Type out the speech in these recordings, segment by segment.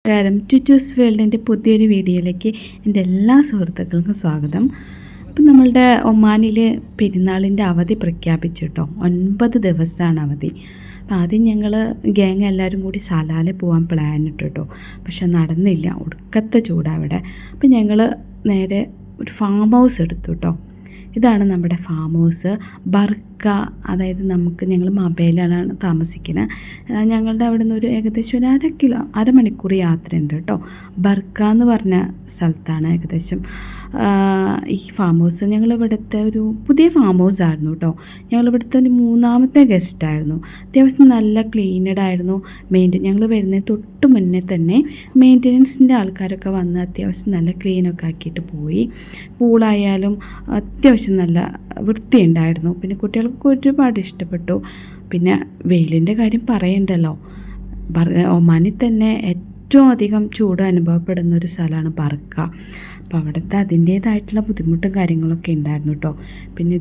നമസ്കാരം, ചുച്ചൂസ് വേൾഡിൻ്റെ പുതിയൊരു വീഡിയോയിലേക്ക് എൻ്റെ എല്ലാ സുഹൃത്തുക്കൾക്കും സ്വാഗതം. അപ്പം നമ്മളുടെ ഒമാനിൽ പെരുന്നാളിൻ്റെ അവധി പ്രഖ്യാപിച്ചു കേട്ടോ. 9 ദിവസമാണ് അവധി. അപ്പം ആദ്യം ഞങ്ങൾ ഗ്യാങ് എല്ലാവരും കൂടി സലാല പോകാൻ പ്ലാൻ ഇട്ടു കേട്ടോ. പക്ഷെ നടന്നില്ല, ഒടുക്കത്തെ ചൂടവിടെ. അപ്പം ഞങ്ങൾ നേരെ ഒരു ഫാം ഹൗസ് എടുത്തു കേട്ടോ. ഇതാണ് നമ്മുടെ ഫാം ഹൗസ് ബർക്ക. അതായത് ഞങ്ങൾ മബയിലാണ് താമസിക്കുന്നത്. ഞങ്ങളുടെ അവിടെ നിന്ന് ഒരു ഏകദേശം ഒരു അരമണിക്കൂർ യാത്രയുണ്ട് കേട്ടോ. ബർക്ക എന്ന് പറഞ്ഞ സ്ഥലത്താണ് ഏകദേശം ഈ ഫാം ഹൗസ്. ഞങ്ങളിവിടുത്തെ ഒരു പുതിയ ഫാം ഹൗസ് ആയിരുന്നു കേട്ടോ. ഞങ്ങളിവിടുത്തെ ഒരു 3ാമത്തെ ഗസ്റ്റായിരുന്നു. അത്യാവശ്യം നല്ല ക്ലീനഡ് ആയിരുന്നു. ഞങ്ങൾ വരുന്നതിന് തൊട്ട് മുന്നേ തന്നെ മെയിൻ്റനൻസിൻ്റെ ആൾക്കാരൊക്കെ വന്ന് അത്യാവശ്യം നല്ല ക്ലീനൊക്കെ ആക്കിയിട്ട് പോയി. പൂളായാലും അത്യാവശ്യം നല്ല വൃത്തിയുണ്ടായിരുന്നു. പിന്നെ കുട്ടികൾക്ക് ഒരുപാട് ഇഷ്ടപ്പെട്ടു. പിന്നെ വെയിലിൻ്റെ കാര്യം പറയണ്ടല്ലോ. ഒമാനിൽ തന്നെ ഏറ്റവും അധികം ചൂട് അനുഭവപ്പെടുന്ന ഒരു സ്ഥലമാണ് ബർക്ക. അപ്പോൾ അവിടുത്തെ അതിൻ്റേതായിട്ടുള്ള ബുദ്ധിമുട്ടും കാര്യങ്ങളൊക്കെ ഉണ്ടായിരുന്നു കേട്ടോ. പിന്നെ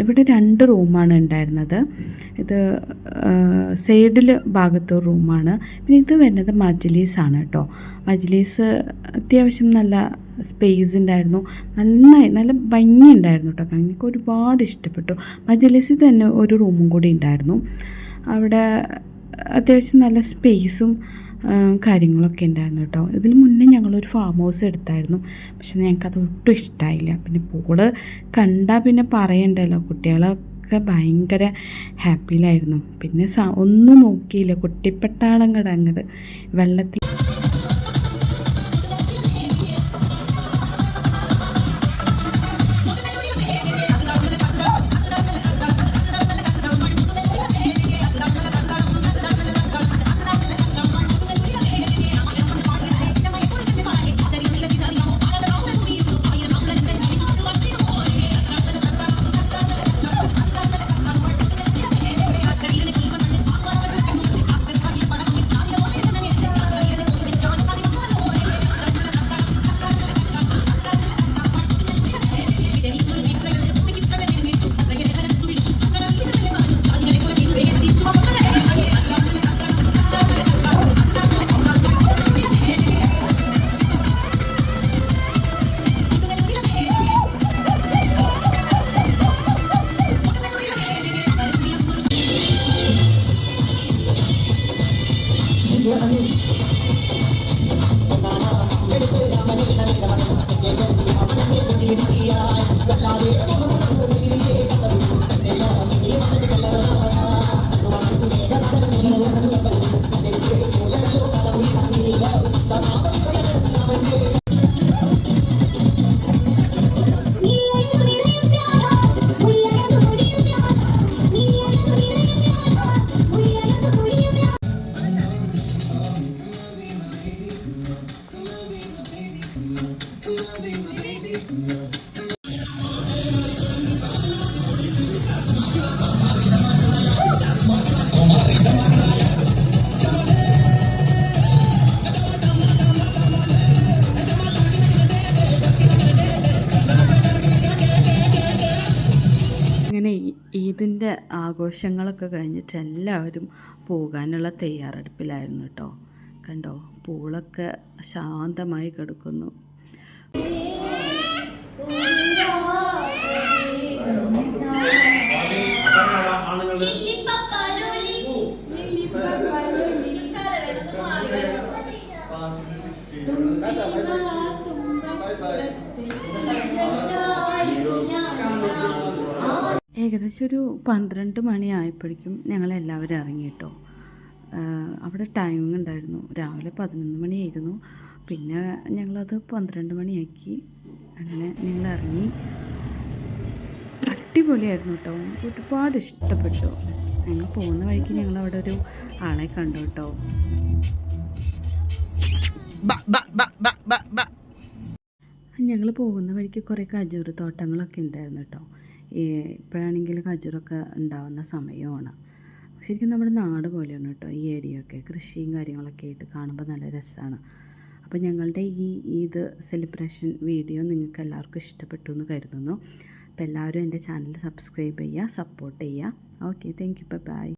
ഇവിടെ 2 റൂമാണ് ഉണ്ടായിരുന്നത്. ഇത് സൈഡിൽ ഭാഗത്ത് റൂമാണ്. പിന്നെ ഇത് വരുന്നത് മജ്‌ലിസാണ് കേട്ടോ. മജ്‌ലിസ് അത്യാവശ്യം നല്ല സ്പേസ് ഉണ്ടായിരുന്നു. നല്ല ഭംഗി ഉണ്ടായിരുന്നു കേട്ടോ. എനിക്ക് ഒരുപാട് ഇഷ്ടപ്പെട്ടു. മജ്‌ലിസിൽ തന്നെ ഒരു റൂമും കൂടി ഉണ്ടായിരുന്നു. അവിടെ അത്യാവശ്യം നല്ല സ്പേസും കാര്യങ്ങളൊക്കെ ഉണ്ടായിരുന്നു കേട്ടോ. ഇതിന് മുന്നേ ഞങ്ങളൊരു ഫാം ഹൗസ് എടുത്തായിരുന്നു. പക്ഷെ ഞങ്ങൾക്കത് ഒട്ടും ഇഷ്ടമായില്ല. പിന്നെ പൂള് കണ്ടാൽ പിന്നെ പറയണ്ടല്ലോ, കുട്ടികളൊക്കെ ഭയങ്കര ഹാപ്പിയിലായിരുന്നു. പിന്നെ ഒന്നും നോക്കിയില്ല, കുട്ടിപ്പട്ടാളങ്ങട് വെള്ളത്തിൽ അങ്ങനെ ഈദിൻ്റെ ആഘോഷങ്ങളൊക്കെ കഴിഞ്ഞിട്ട് എല്ലാവരും പോകാനുള്ള തയ്യാറെടുപ്പിലായിരുന്നു കേട്ടോ. കണ്ടോ, പൂളൊക്കെ ശാന്തമായി കിടക്കുന്നു. ഏകദേശം ഒരു 12 മണി ആയപ്പോഴേക്കും ഞങ്ങളെല്ലാവരും ഇറങ്ങി കേട്ടോ. അവിടെ ടൈമിംഗ് ഉണ്ടായിരുന്നു. രാവിലെ 11 മണിയായിരുന്നു. പിന്നെ ഞങ്ങളത് 12 മണിയാക്കി. അങ്ങനെ ഞങ്ങൾ ഇറങ്ങി. അടിപൊളിയായിരുന്നു കേട്ടോ. എനിക്ക് ഒരുപാട് ഇഷ്ടപ്പെട്ടു. ഞങ്ങൾ പോകുന്ന വഴിക്ക് ഞങ്ങളവിടെ ഒരു ആളെ കണ്ടു കേട്ടോ. ഞങ്ങൾ പോകുന്ന വഴിക്ക് കുറേ ഖജൂർ തോട്ടങ്ങളൊക്കെ ഉണ്ടായിരുന്നു കേട്ടോ. ഇപ്പോഴാണെങ്കിൽ ഖജൂറൊക്കെ ഉണ്ടാവുന്ന സമയമാണ്. ശരിക്കും നമ്മുടെ നാട് പോലെയാണ് കേട്ടോ ഈ ഏരിയയൊക്കെ. കൃഷിയും കാര്യങ്ങളൊക്കെ ആയിട്ട് കാണുമ്പോൾ നല്ല രസമാണ്. അപ്പോൾ ഞങ്ങളുടെ ഈ ഈദ് സെലിബ്രേഷൻ വീഡിയോ നിങ്ങൾക്ക് എല്ലാവർക്കും ഇഷ്ടപ്പെട്ടു എന്ന് കരുതുന്നു. അപ്പോൾ എല്ലാവരും എൻ്റെ ചാനൽ സബ്സ്ക്രൈബ് ചെയ്യുക, സപ്പോർട്ട് ചെയ്യുക. Okay, thank you, by.